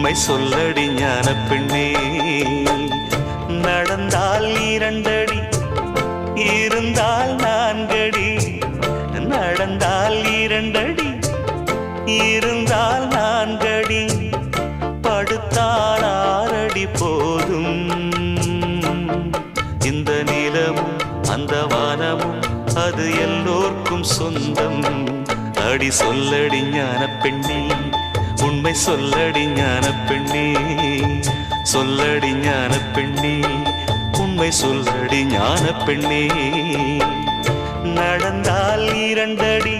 உண்மை சொல்லடி ஞான பெண்ணே. நடந்தால் 2 அடி, இருந்தால் 4 அடி. நடந்தால் 2 அடி, இருந்தால் 4 அடி. படுத்தால் 6 அடி போதும். இந்த நிலமும் அந்த வானமும் அது எல்லோர்க்கும் சொந்தம். அடி சொல்லடி ஞான பெண்ணே, உண்மை சொல்லடி ஞான பெண்ணே. சொல்லடி ஞான பெண்ணே, உண்மை சொல்லடி ஞான பெண்ணே. நடந்தால் 2